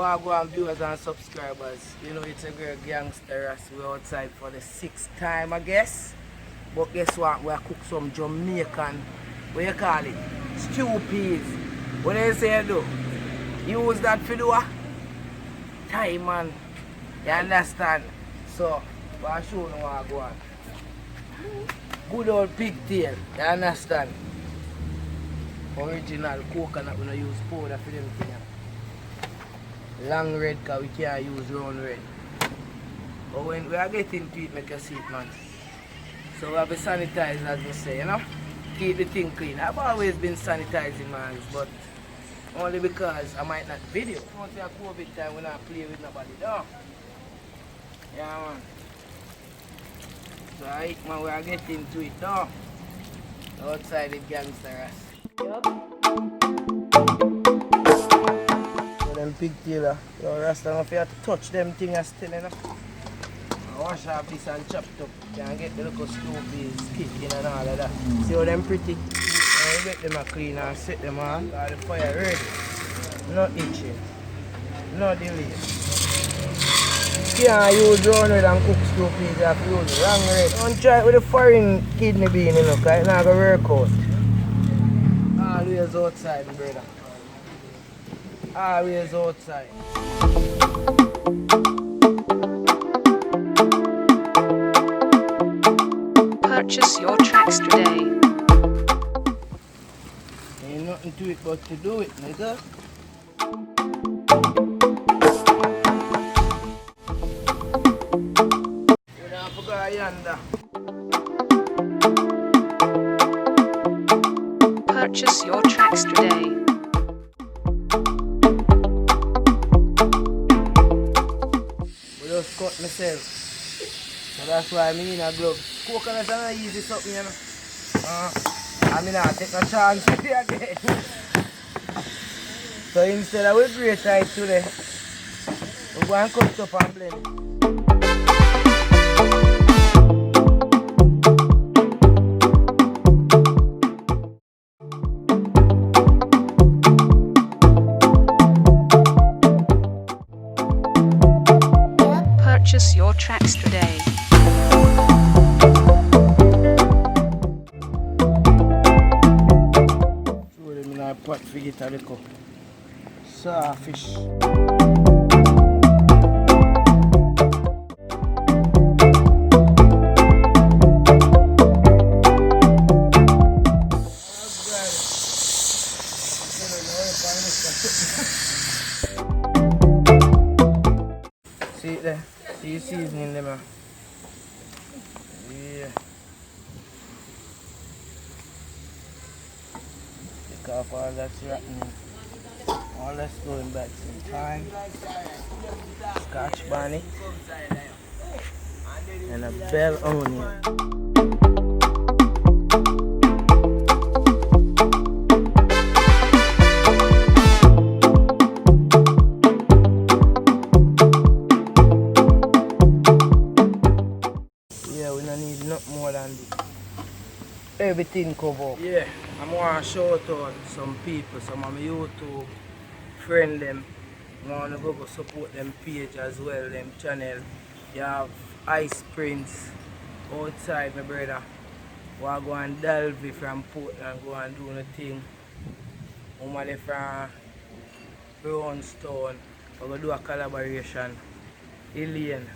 Wagwan viewers and subscribers, you know it's a girl Gansta Ras. We're outside for the 6th time I guess. But guess what? We're cook some Jamaican, what you call it? Stewed peas. What they say do? Use that for do what? Time man. You understand? So, I'll show you what I go on. Good old pigtail, you understand? Original coconut, we don't use powder for them things. Long red because we can't use round red. But when we are getting to it, make you see it, man. So we have to sanitize, as we say, you know? Keep the thing clean. I've always been sanitizing my hands, but only because I might not video. Once you have COVID time, we not play with nobody, though. Yeah, man. So right, man, we are getting to it, though. Outside the Gansta Ras. Yup. Them pigtail, your Rasta, if you have to touch them things still, you know. Wash off this and chop it up. You can get the little stewed peas kicking and all of that. See how them pretty? And you get them clean and set them on. Got the fire ready. No itching. No delay. You can't use round red and cook stewed peas, you have to use long red. Don't try it with a foreign kidney bean, you know, because it's not going to work out. Always outside, brother. Always outside. Purchase your tracks today. Ain't nothing to it but to do it, nigga. You don't forget yonder. Purchase your tracks today. Just cut myself. So that's why I mean a glove. Coconut is not easy something, you know. I mean I take a chance with it again. So instead of we grate right today, we go and cut it up and blend it. Purchase your tracks today. Throw them in our pot for get a little sawfish. See it there? See you seasoning them, man. Yeah. Take off all that's rotten. All that's going back some time. Scotch bonnet. And a bell onion. More than this. Everything covered. Yeah, I want to shout out some people, some of my YouTube friends them. I want to go support them page as well, them channel. You have Ice Prince outside, my brother. We go and Dalvey from Portland, go and do the thing. Woman from Brownstone, we go do a collaboration. Elaine,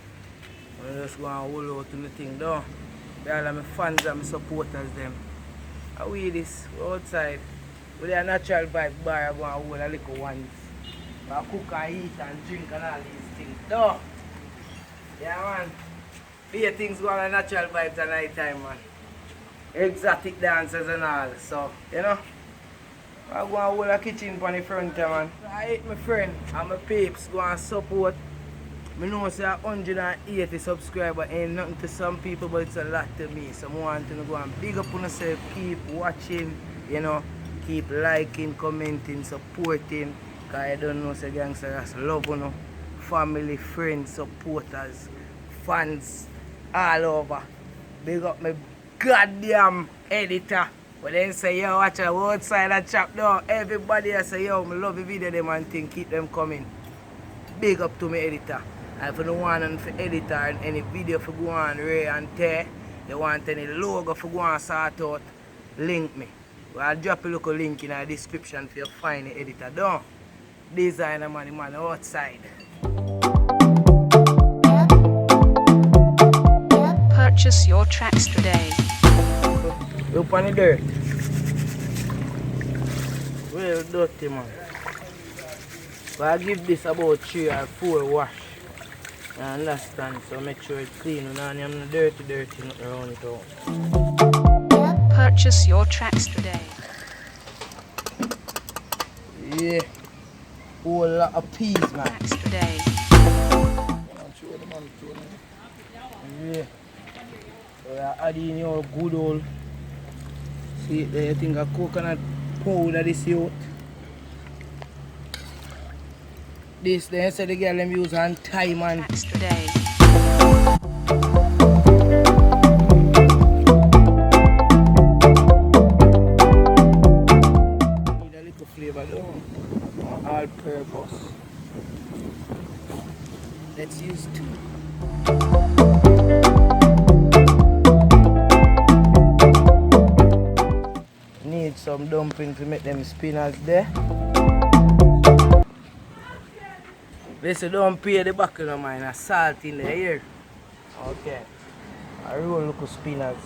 we just go and hold out to the thing though. All of my fans and my supporters them. How we this? We're outside. With a natural vibe bar, I go and hold a little ones. I cook and eat and drink and all these things. No. Yeah man. Few things go on a natural vibes at night time, man. Exotic dances and all. So, you know. I go and hold a kitchen on the front man. I eat my friend and my peeps go and support. I know say 180 subscribers ain't nothing to some people, but it's a lot to me. So I want to go and big up on yourself, keep watching, you know, keep liking, commenting, supporting. Because I don't know, say Gansta Ras love you know, family, friends, supporters, fans, all over. Big up my goddamn editor. But then say, yo, watch out outside and chop down. Everybody I say, yo, I love the video them and thing, keep them coming. big up to my editor. And if you don't want an editor and any video for go on Ray and tear, you want any logo for go on sort out, link me. I'll drop a little link in the description for you find the editor. Don't designer man outside. Purchase your tracks today. Look on the dirt. Real dirty, man. But I give this about 3 or 4 wash. You understand? So make sure it's clean. You don't have no dirty nothing around it all. Purchase your tracks today. Yeah. Whole lot of peas, man. Tracks today. Yeah. So you add in your good old. See it there, you think of coconut powder this out. This they say the girl them use on time and Tracks today. need a little flavor though. All purpose. Let's use 2. Need some dumpling to make them spinners there. Listen, don't pay the back of mine, a salt in the here. Okay. I roll little spinners.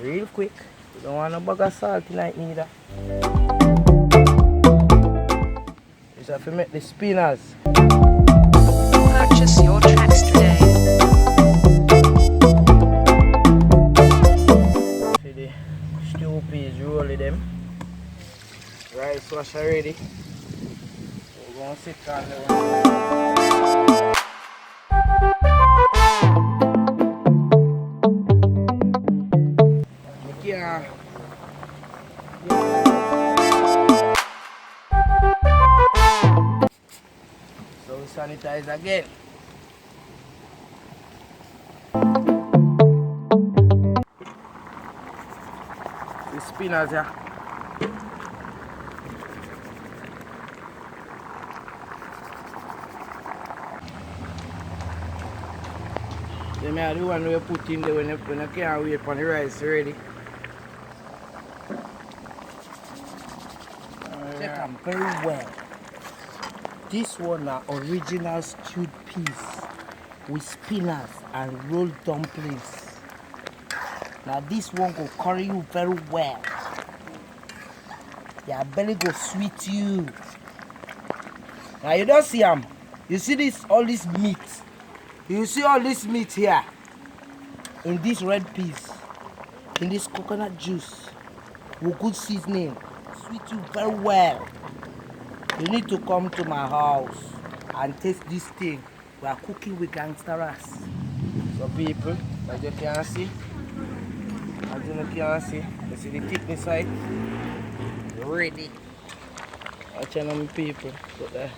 Real quick. You don't want no bag of salt in it neither. Just have to make the spinners. Purchase your tracks today. See the stew peas, rolling them. Rice wash already. We're going to sit on the So we sanitize again. The spinners here. Them are the one we put in there when you can't wait for the rice ready. Check them very well. This one are original stewed peas with spinners and rolled dumplings. Now this one will curry you very well. Your belly go sweet you. Now you don't see them. You see this all this meat. You see all this meat here in this red peas, in this coconut juice with good seasoning. Sweet you very well. You need to come to my house and taste this thing. We are cooking with Gansta Ras. So people, as you can see, you see the thickness side. Ready. Watch out people. Look there.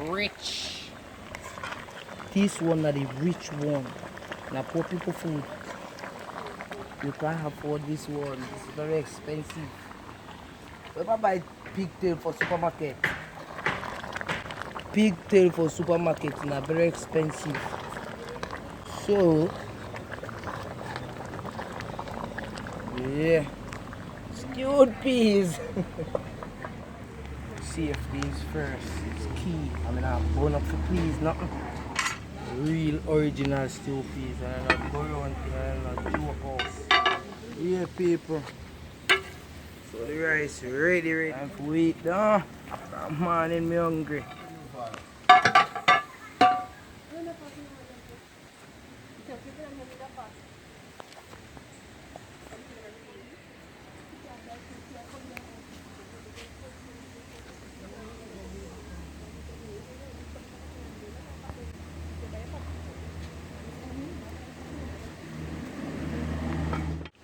Rich. This one are the rich one. Now poor people food. You can't afford this one. It's very expensive. Never buy pigtail for supermarket. Pigtail for supermarket is very expensive. So yeah. Stewed peas. Safety is first. It's key. I mean I'm going up for peas, nothing. Real original stewed peas. I don't go around and not joke house. Yeah people. So the rice ready. Time for eat now. From morning me hungry.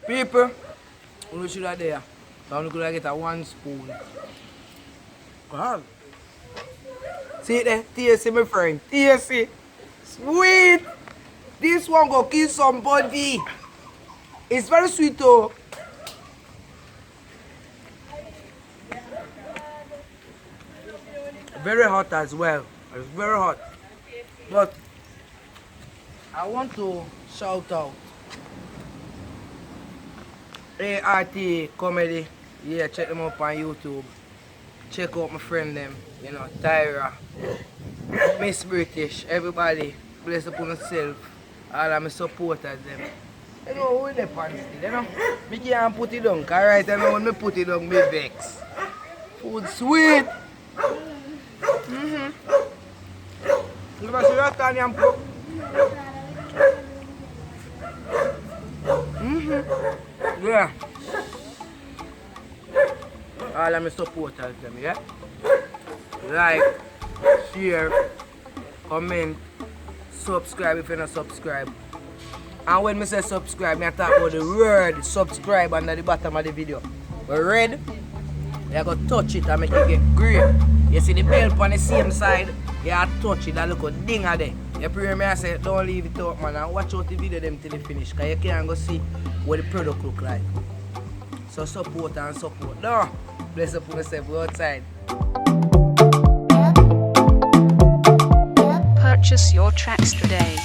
People, we should have there. Now we could get a 1 spoon. God. See it there? TSC my friend. TSC. Sweet. This one go kill somebody. It's very sweet though. Very hot as well. It's very hot. But I want to shout out ART Comedy. Yeah, check them up on YouTube. Check out my friend them, you know, Tyra, Miss British, everybody. Bless upon yourself. All of my supporters them. You know who they pan still, you know? Me can't put it down, cause right now when me put it down, me vex. Food sweet. Look at that onion pork. Yeah. All of my supporters them, yeah? Like, share, comment, subscribe if you're not subscribed. And when I say subscribe, I talk about the word subscribe under the bottom of the video. But red, you go touch it and make it get green. You see the bell on the same side, you touch it and look a ding at there. You pray me I say don't leave it out, man, and watch out the video them till they finish, because you can't go see what the product look like. So support and support. No, bless up on yourself, go outside. Purchase your tracks today.